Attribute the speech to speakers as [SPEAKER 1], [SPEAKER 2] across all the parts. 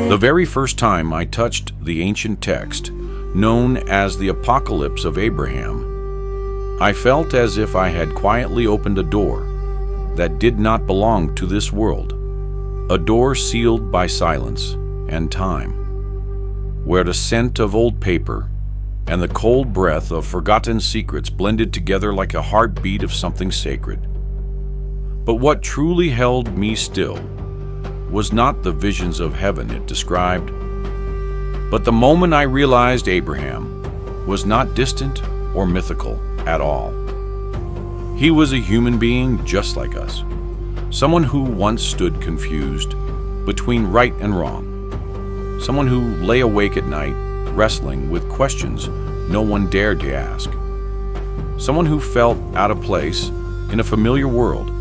[SPEAKER 1] The very first time I touched the ancient text, known as the Apocalypse of Abraham, I felt as if I had quietly opened a door that did not belong to this world, a door sealed by silence and time, where the scent of old paper and the cold breath of forgotten secrets blended together like a heartbeat of something sacred. But what truly held me still was not the visions of heaven it described, but the moment I realized Abraham was not distant or mythical at all. He was a human being just like us, someone who once stood confused between right and wrong, someone who lay awake at night wrestling with questions no one dared to ask, someone who felt out of place in a familiar world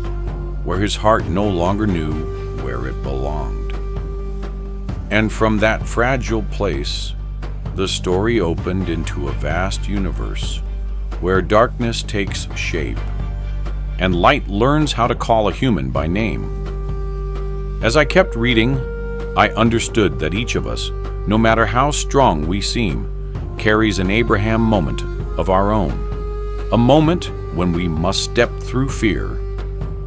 [SPEAKER 1] where his heart no longer knew where it belonged. And from that fragile place, the story opened into a vast universe where darkness takes shape and light learns how to call a human by name. As I kept reading, I understood that each of us, no matter how strong we seem, carries an Abraham moment of our own, a moment when we must step through fear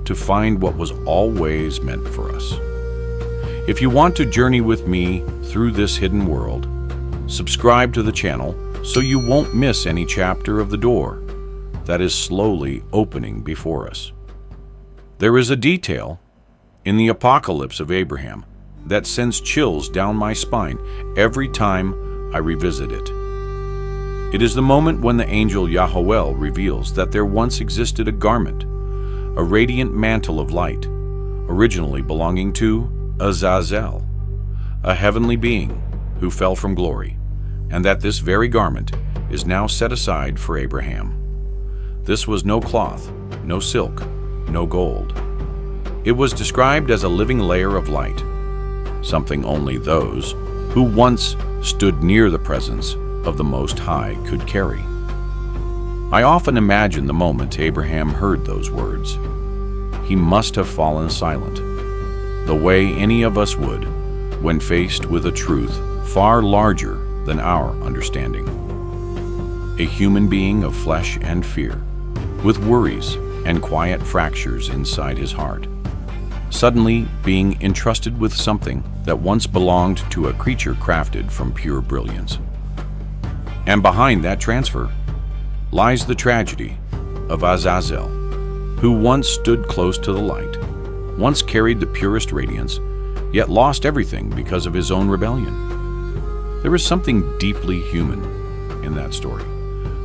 [SPEAKER 1] to find what was always meant for us. If you want to journey with me through this hidden world, subscribe to the channel so you won't miss any chapter of the door that is slowly opening before us. There is a detail in the Apocalypse of Abraham that sends chills down my spine every time I revisit it. It is the moment when the angel Yahweh reveals that there once existed a garment, a radiant mantle of light, originally belonging to Azazel, a heavenly being who fell from glory, and that this very garment is now set aside for Abraham. This was no cloth, no silk, no gold. It was described as a living layer of light, something only those who once stood near the presence of the Most High could carry. I often imagine the moment Abraham heard those words. He must have fallen silent, the way any of us would when faced with a truth far larger than our understanding. A human being of flesh and fear, with worries and quiet fractures inside his heart, suddenly being entrusted with something that once belonged to a creature crafted from pure brilliance. And behind that transfer lies the tragedy of Azazel, who once stood close to the light, once carried the purest radiance, yet lost everything because of his own rebellion. There is something deeply human in that story,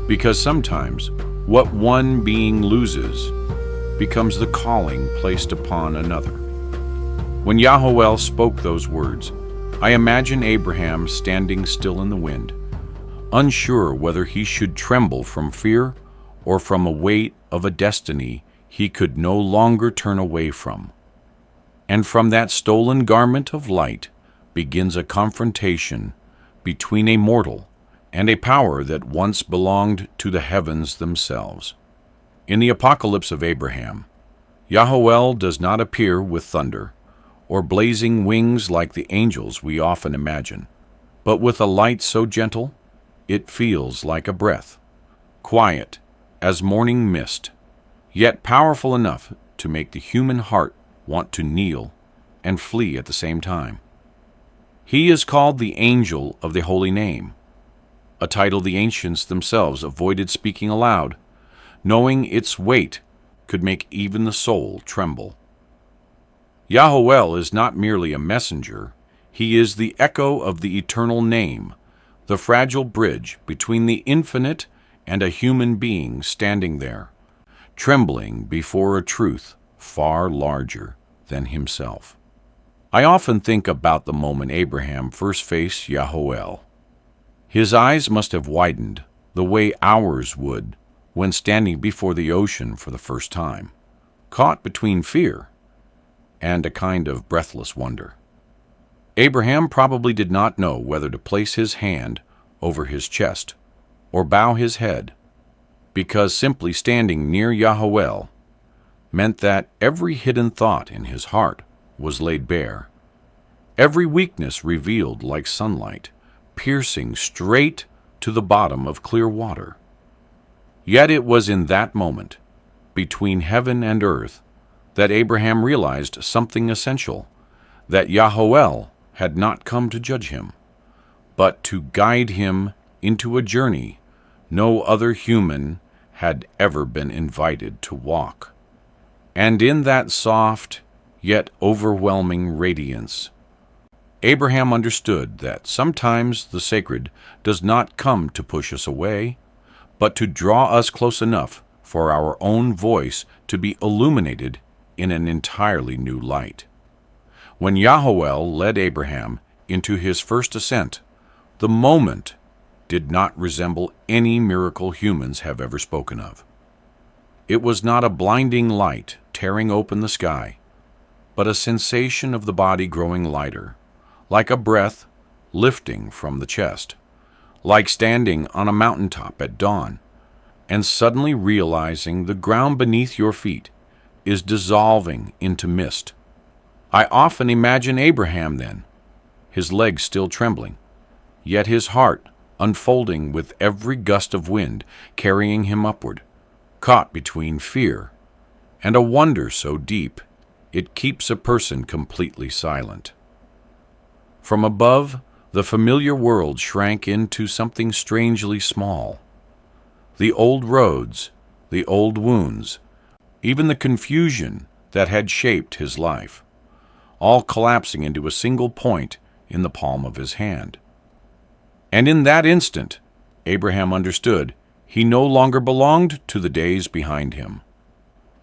[SPEAKER 1] because sometimes what one being loses becomes the calling placed upon another. When Yahweh spoke those words, I imagine Abraham standing still in the wind, unsure whether he should tremble from fear or from a weight of a destiny he could no longer turn away from. And from that stolen garment of light begins a confrontation between a mortal and a power that once belonged to the heavens themselves. In the Apocalypse of Abraham, Yahweh does not appear with thunder or blazing wings like the angels we often imagine, but with a light so gentle it feels like a breath, quiet as morning mist, yet powerful enough to make the human heart want to kneel and flee at the same time. He is called the Angel of the Holy Name, a title the ancients themselves avoided speaking aloud, knowing its weight could make even the soul tremble. Yahweh is not merely a messenger, he is the echo of the eternal name, the fragile bridge between the infinite and a human being standing there, trembling before a truth far larger than himself. I often think about the moment Abraham first faced Yahweh. His eyes must have widened the way ours would when standing before the ocean for the first time, caught between fear and a kind of breathless wonder. Abraham probably did not know whether to place his hand over his chest or bow his head, because simply standing near Yahweh meant that every hidden thought in his heart was laid bare, every weakness revealed like sunlight, piercing straight to the bottom of clear water. Yet it was in that moment, between heaven and earth, that Abraham realized something essential, that Yahweh had not come to judge him, but to guide him into a journey no other human had ever been invited to walk. And in that soft, yet overwhelming radiance, Abraham understood that sometimes the sacred does not come to push us away, but to draw us close enough for our own voice to be illuminated in an entirely new light. When Yahweh led Abraham into his first ascent, the moment did not resemble any miracle humans have ever spoken of. It was not a blinding light tearing open the sky, but a sensation of the body growing lighter, like a breath lifting from the chest, like standing on a mountaintop at dawn and suddenly realizing the ground beneath your feet is dissolving into mist. I often imagine Abraham then, his legs still trembling, yet his heart unfolding with every gust of wind carrying him upward, caught between fear and a wonder so deep it keeps a person completely silent. From above, the familiar world shrank into something strangely small. The old roads, the old wounds, even the confusion that had shaped his life, all collapsing into a single point in the palm of his hand. And in that instant, Abraham understood he no longer belonged to the days behind him,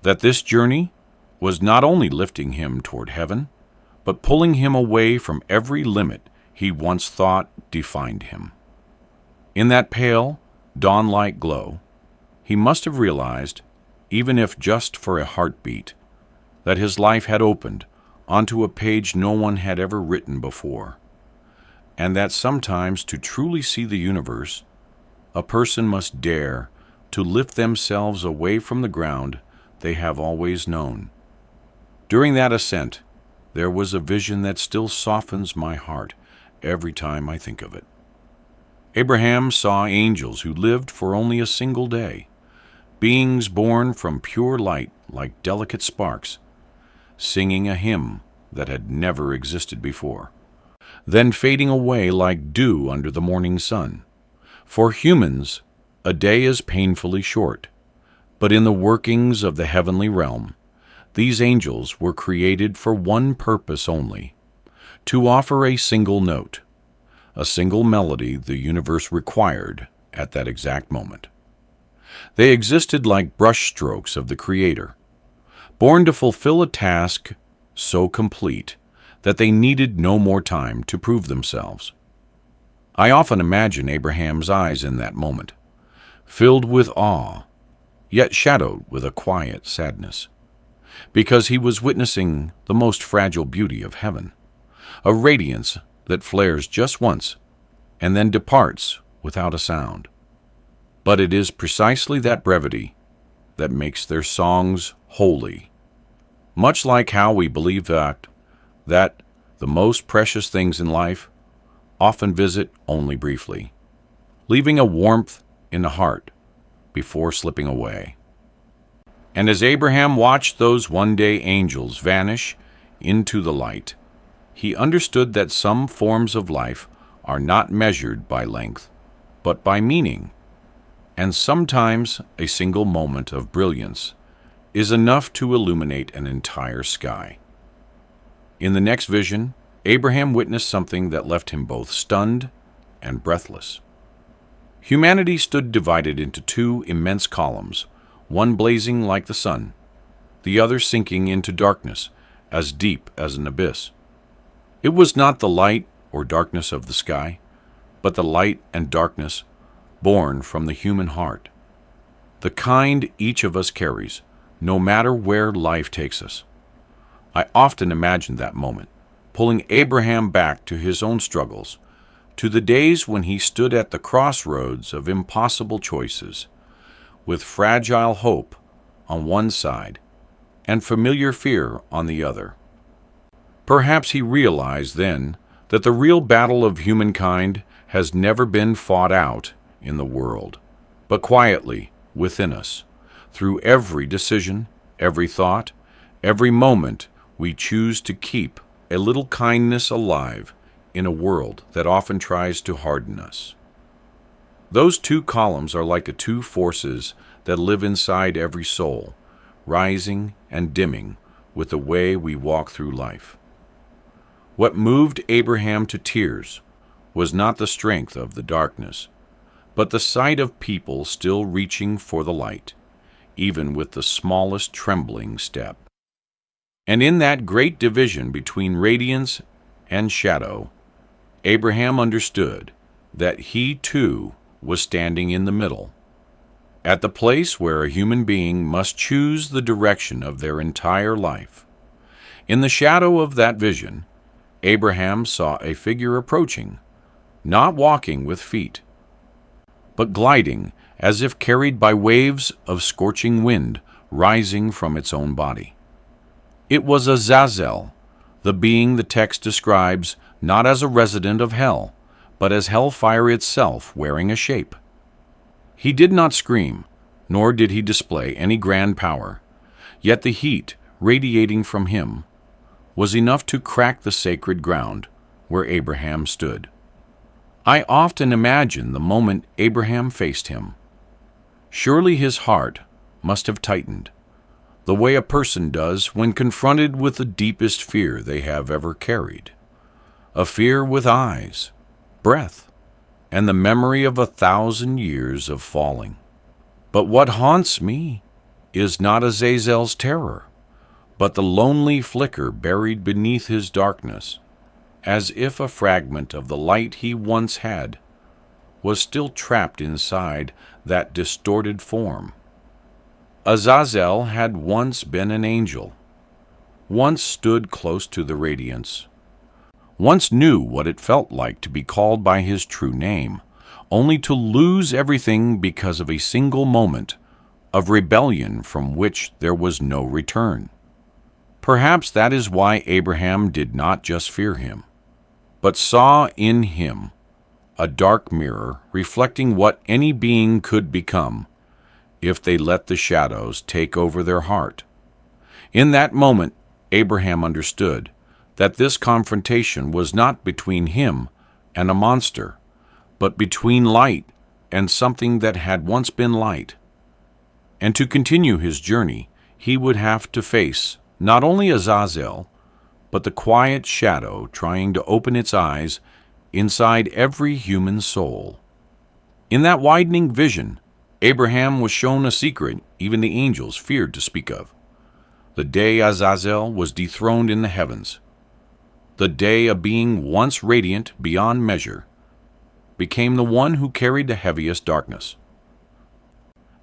[SPEAKER 1] that this journey was not only lifting him toward heaven, but pulling him away from every limit he once thought defined him. In that pale, dawn-like glow, he must have realized, even if just for a heartbeat, that his life had opened onto a page no one had ever written before, and that sometimes to truly see the universe, a person must dare to lift themselves away from the ground they have always known. During that ascent, there was a vision that still softens my heart every time I think of it. Abraham saw angels who lived for only a single day, beings born from pure light like delicate sparks, singing a hymn that had never existed before, then fading away like dew under the morning sun. For humans, a day is painfully short, but in the workings of the heavenly realm, these angels were created for one purpose only, to offer a single note, a single melody the universe required at that exact moment. They existed like brushstrokes of the Creator, born to fulfill a task so complete that they needed no more time to prove themselves. I often imagine Abraham's eyes in that moment, filled with awe, yet shadowed with a quiet sadness, because he was witnessing the most fragile beauty of heaven, a radiance that flares just once and then departs without a sound. But it is precisely that brevity that makes their songs holy, much like how we believe that the most precious things in life often visit only briefly, leaving a warmth in the heart before slipping away. And as Abraham watched those one-day angels vanish into the light, he understood that some forms of life are not measured by length, but by meaning, and sometimes a single moment of brilliance is enough to illuminate an entire sky. In the next vision, Abraham witnessed something that left him both stunned and breathless. Humanity stood divided into two immense columns, one blazing like the sun, the other sinking into darkness as deep as an abyss. It was not the light or darkness of the sky, but the light and darkness born from the human heart, the kind each of us carries, no matter where life takes us. I often imagine that moment, pulling Abraham back to his own struggles, to the days when he stood at the crossroads of impossible choices, with fragile hope on one side and familiar fear on the other. Perhaps he realized then that the real battle of humankind has never been fought out in the world, but quietly within us, through every decision, every thought, every moment we choose to keep a little kindness alive in a world that often tries to harden us. Those two columns are like the two forces that live inside every soul, rising and dimming with the way we walk through life. What moved Abraham to tears was not the strength of the darkness, but the sight of people still reaching for the light, even with the smallest trembling step. And in that great division between radiance and shadow, Abraham understood that he too was standing in the middle, at the place where a human being must choose the direction of their entire life. In the shadow of that vision, Abraham saw a figure approaching, not walking with feet, but gliding as if carried by waves of scorching wind rising from its own body. It was Azazel, the being the text describes not as a resident of hell, but as hellfire itself wearing a shape. He did not scream, nor did he display any grand power, yet the heat radiating from him was enough to crack the sacred ground where Abraham stood. I often imagine the moment Abraham faced him. Surely his heart must have tightened, the way a person does when confronted with the deepest fear they have ever carried, a fear with eyes, breath, and the memory of 1,000 years of falling. But what haunts me is not Azazel's terror, but the lonely flicker buried beneath his darkness, as if a fragment of the light he once had was still trapped inside that distorted form. Azazel had once been an angel, once stood close to the radiance, once knew what it felt like to be called by his true name, only to lose everything because of a single moment of rebellion from which there was no return. Perhaps that is why Abraham did not just fear him, but saw in him a dark mirror reflecting what any being could become if they let the shadows take over their heart. In that moment, Abraham understood that this confrontation was not between him and a monster, but between light and something that had once been light. And to continue his journey, he would have to face not only Azazel, but the quiet shadow trying to open its eyes inside every human soul. In that widening vision, Abraham was shown a secret even the angels feared to speak of. The day Azazel was dethroned in the heavens, the day a being once radiant beyond measure became the one who carried the heaviest darkness.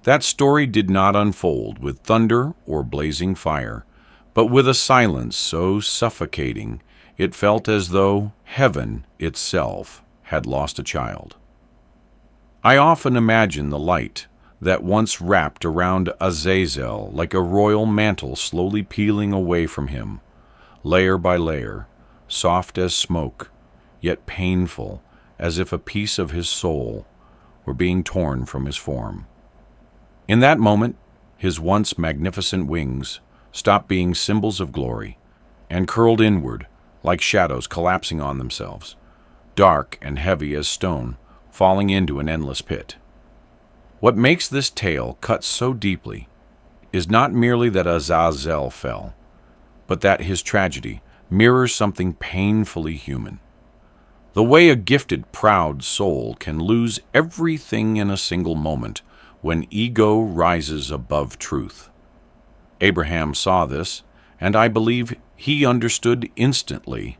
[SPEAKER 1] That story did not unfold with thunder or blazing fire, but with a silence so suffocating it felt as though heaven itself had lost a child. I often imagine the light that once wrapped around Azazel like a royal mantle slowly peeling away from him, layer by layer, soft as smoke, yet painful as if a piece of his soul were being torn from his form. In that moment, his once magnificent wings stopped being symbols of glory and curled inward like shadows collapsing on themselves, dark and heavy as stone falling into an endless pit. What makes this tale cut so deeply is not merely that Azazel fell, but that his tragedy mirrors something painfully human. The way a gifted, proud soul can lose everything in a single moment when ego rises above truth. Abraham saw this, and I believe he understood instantly,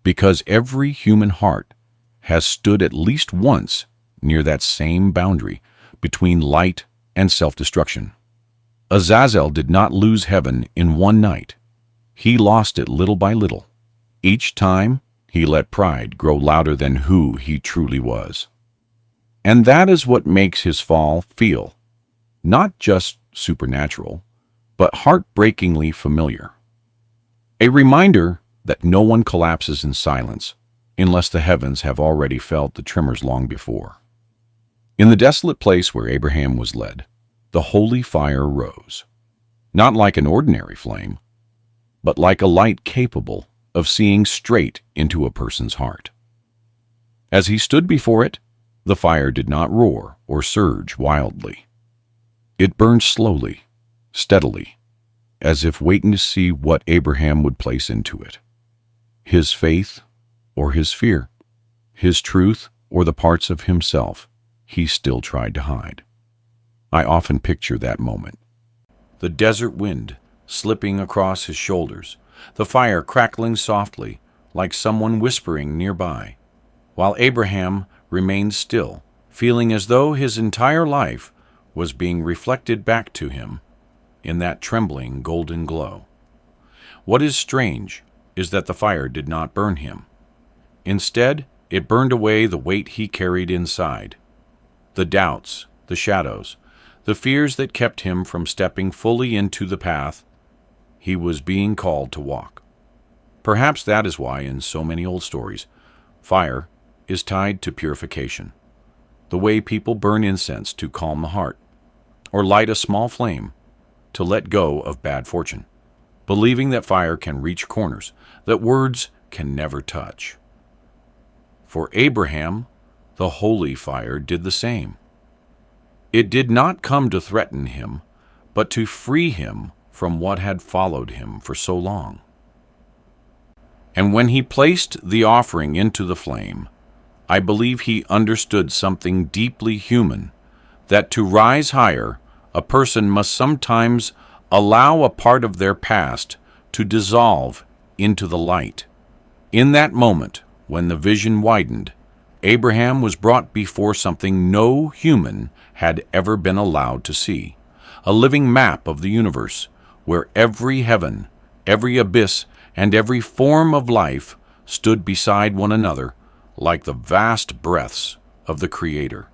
[SPEAKER 1] because every human heart has stood at least once near that same boundary between light and self-destruction. Azazel did not lose heaven in one night. He lost it little by little. Each time, he let pride grow louder than who he truly was. And that is what makes his fall feel not just supernatural, but heartbreakingly familiar. A reminder that no one collapses in silence unless the heavens have already felt the tremors long before. In the desolate place where Abraham was led, the holy fire rose, not like an ordinary flame, but like a light capable of seeing straight into a person's heart. As he stood before it, the fire did not roar or surge wildly. It burned slowly, steadily, as if waiting to see what Abraham would place into it. His faith or his fear, his truth or the parts of himself he still tried to hide. I often picture that moment. The desert wind slipping across his shoulders, the fire crackling softly like someone whispering nearby, while Abraham remained still, feeling as though his entire life was being reflected back to him in that trembling golden glow. What is strange is that the fire did not burn him. Instead, it burned away the weight he carried inside, the doubts, the shadows, the fears that kept him from stepping fully into the path he was being called to walk. Perhaps that is why, in so many old stories, fire is tied to purification, the way people burn incense to calm the heart, or light a small flame to let go of bad fortune, believing that fire can reach corners that words can never touch. For Abraham, the holy fire did the same. It did not come to threaten him, but to free him from what had followed him for so long. And when he placed the offering into the flame, I believe he understood something deeply human, that to rise higher, a person must sometimes allow a part of their past to dissolve into the light. In that moment, when the vision widened, Abraham was brought before something no human had ever been allowed to see, a living map of the universe, where every heaven, every abyss, and every form of life stood beside one another like the vast breaths of the Creator.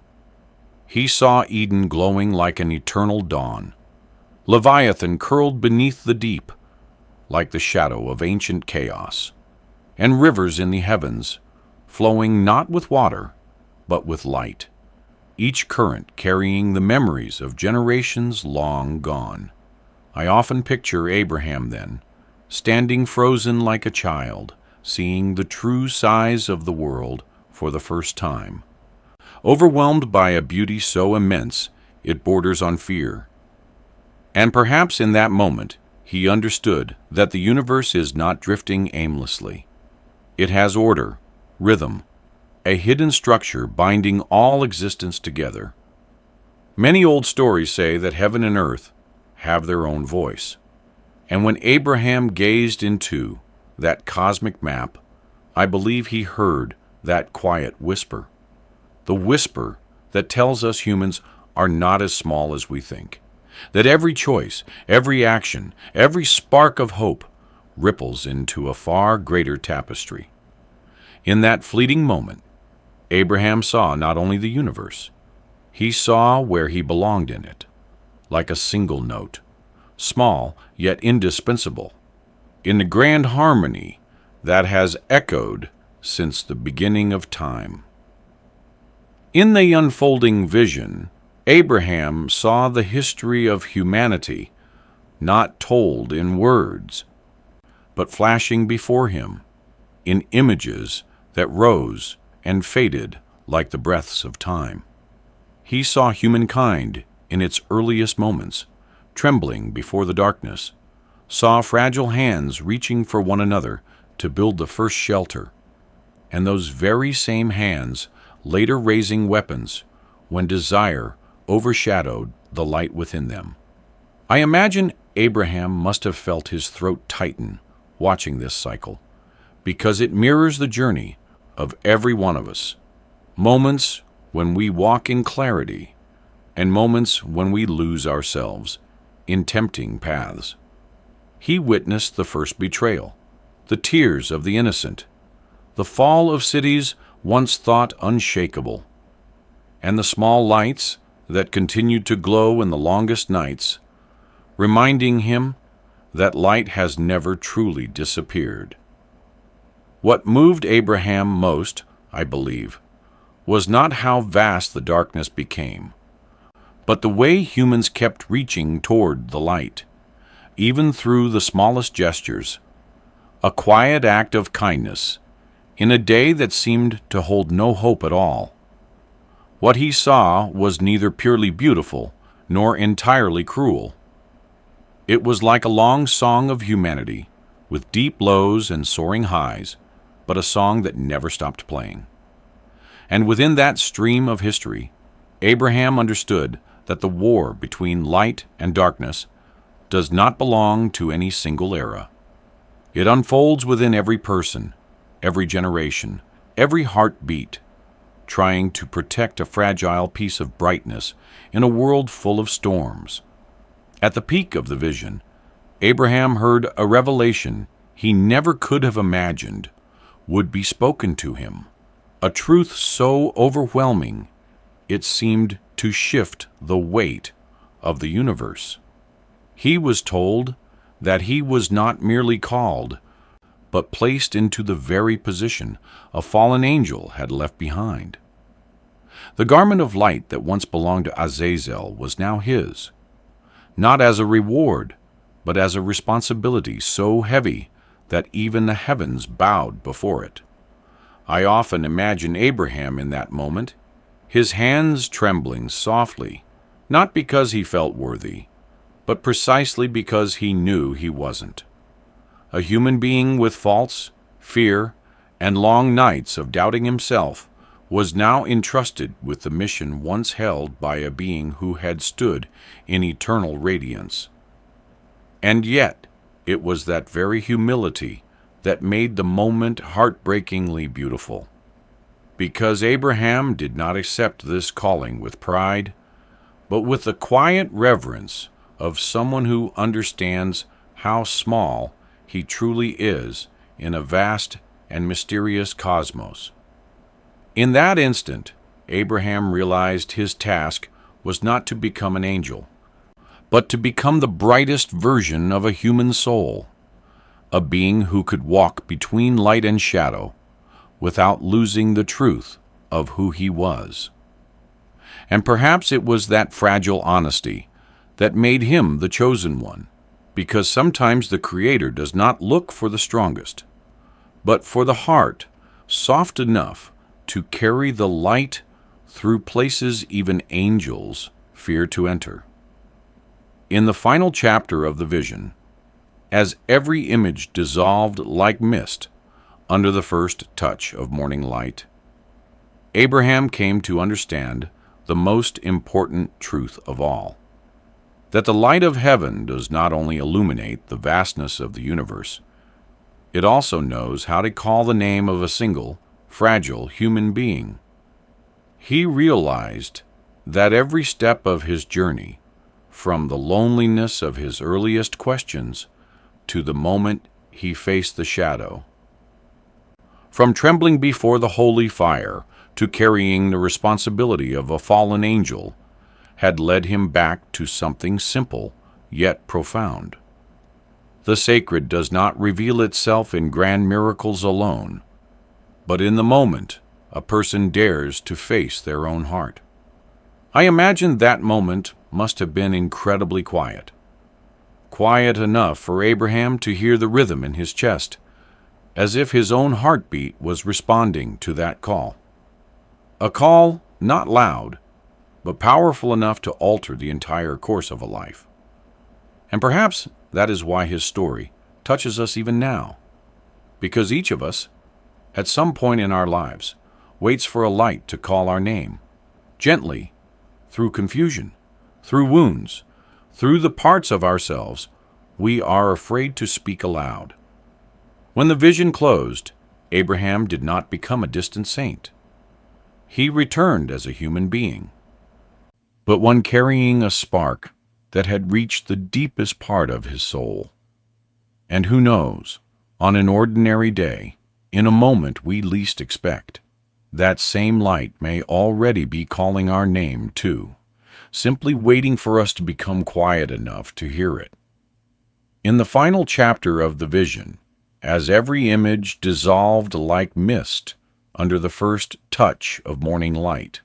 [SPEAKER 1] He saw Eden glowing like an eternal dawn, Leviathan curled beneath the deep like the shadow of ancient chaos, and rivers in the heavens flowing not with water, but with light, each current carrying the memories of generations long gone. I often picture Abraham then, standing frozen like a child, seeing the true size of the world for the first time, overwhelmed by a beauty so immense it borders on fear. And perhaps in that moment he understood that the universe is not drifting aimlessly. It has order, rhythm, a hidden structure binding all existence together. Many old stories say that heaven and earth have their own voice. And when Abraham gazed into that cosmic map, I believe he heard that quiet whisper, the whisper that tells us humans are not as small as we think, that every choice, every action, every spark of hope ripples into a far greater tapestry. In that fleeting moment, Abraham saw not only the universe, he saw where he belonged in it, like a single note, small yet indispensable, in the grand harmony that has echoed since the beginning of time. In the unfolding vision, Abraham saw the history of humanity not told in words, but flashing before him in images that rose and faded like the breaths of time. He saw humankind in its earliest moments, trembling before the darkness, saw fragile hands reaching for one another to build the first shelter, and those very same hands later raising weapons when desire overshadowed the light within them. I imagine Abraham must have felt his throat tighten watching this cycle, because it mirrors the journey of every one of us, moments when we walk in clarity and moments when we lose ourselves in tempting paths. He witnessed the first betrayal, the tears of the innocent, the fall of cities once thought unshakable, and the small lights that continued to glow in the longest nights, reminding him that light has never truly disappeared. What moved Abraham most, I believe, was not how vast the darkness became, but the way humans kept reaching toward the light, even through the smallest gestures, a quiet act of kindness, in a day that seemed to hold no hope at all. What he saw was neither purely beautiful nor entirely cruel. It was like a long song of humanity, with deep lows and soaring highs, but a song that never stopped playing. And within that stream of history, Abraham understood that the war between light and darkness does not belong to any single era. It unfolds within every person, every generation, every heartbeat, trying to protect a fragile piece of brightness in a world full of storms. At the peak of the vision, Abraham heard a revelation he never could have imagined would be spoken to him, a truth so overwhelming it seemed to shift the weight of the universe. He was told that he was not merely called, but placed into the very position a fallen angel had left behind. The garment of light that once belonged to Azazel was now his, not as a reward, but as a responsibility so heavy that even the heavens bowed before it. I often imagine Abraham in that moment, his hands trembling softly, not because he felt worthy, but precisely because he knew he wasn't. A human being with faults, fear, and long nights of doubting himself was now entrusted with the mission once held by a being who had stood in eternal radiance. And yet, it was that very humility that made the moment heartbreakingly beautiful. Because Abraham did not accept this calling with pride, but with the quiet reverence of someone who understands how small he truly is in a vast and mysterious cosmos. In that instant, Abraham realized his task was not to become an angel, but to become the brightest version of a human soul, a being who could walk between light and shadow without losing the truth of who he was. And perhaps it was that fragile honesty that made him the chosen one, because sometimes the Creator does not look for the strongest, but for the heart soft enough to carry the light through places even angels fear to enter. In the final chapter of the vision, as every image dissolved like mist under the first touch of morning light, Abraham came to understand the most important truth of all, that the light of heaven does not only illuminate the vastness of the universe, it also knows how to call the name of a single, fragile human being. He realized that every step of his journey, from the loneliness of his earliest questions to the moment he faced the shadow, from trembling before the holy fire to carrying the responsibility of a fallen angel, had led him back to something simple yet profound. The sacred does not reveal itself in grand miracles alone, but in the moment a person dares to face their own heart. I imagine that moment must have been incredibly quiet. Quiet enough for Abraham to hear the rhythm in his chest, as if his own heartbeat was responding to that call. A call not loud, but powerful enough to alter the entire course of a life. And perhaps that is why his story touches us even now, because each of us, at some point in our lives, waits for a light to call our name, gently, through confusion, through wounds, through the parts of ourselves we are afraid to speak aloud. When the vision closed, Abraham did not become a distant saint. He returned as a human being, but one carrying a spark that had reached the deepest part of his soul. And who knows, on an ordinary day, in a moment we least expect, that same light may already be calling our name too, simply waiting for us to become quiet enough to hear it. In the final chapter of the vision, as every image dissolved like mist under the first touch of morning light,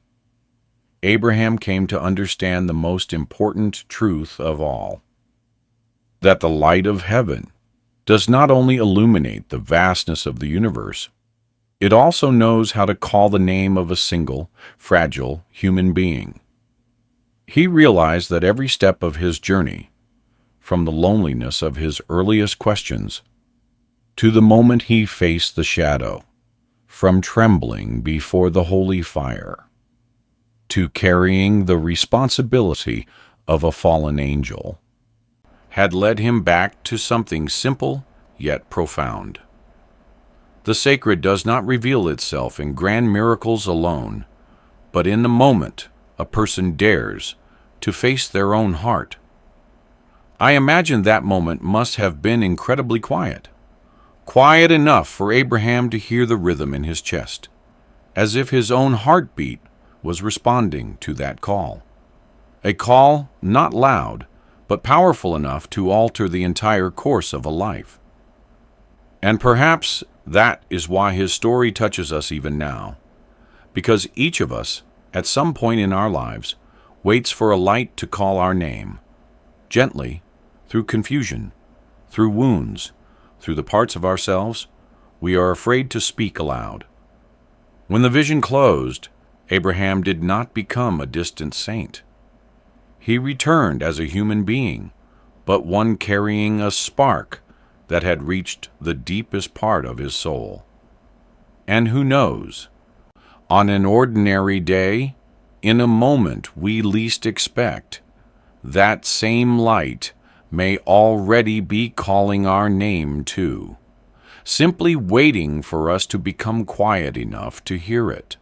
[SPEAKER 1] Abraham came to understand the most important truth of all: that the light of heaven does not only illuminate the vastness of the universe, it also knows how to call the name of a single, fragile human being. He realized that every step of his journey, from the loneliness of his earliest questions to the moment he faced the shadow, from trembling before the holy fire to carrying the responsibility of a fallen angel, had led him back to something simple yet profound. The sacred does not reveal itself in grand miracles alone, but in the moment a person dares to face their own heart. I imagine that moment must have been incredibly quiet enough for Abraham to hear the rhythm in his chest, as if his own heartbeat was responding to that call. A call not loud, but powerful enough to alter the entire course of a life. And perhaps that is why his story touches us even now, because each of us, at some point in our lives, waits for a light to call our name, gently, through confusion, through wounds, through the parts of ourselves we are afraid to speak aloud. When the vision closed, Abraham did not become a distant saint. He returned as a human being, but one carrying a spark that had reached the deepest part of his soul. And who knows, on an ordinary day, in a moment we least expect, that same light may already be calling our name too, simply waiting for us to become quiet enough to hear it.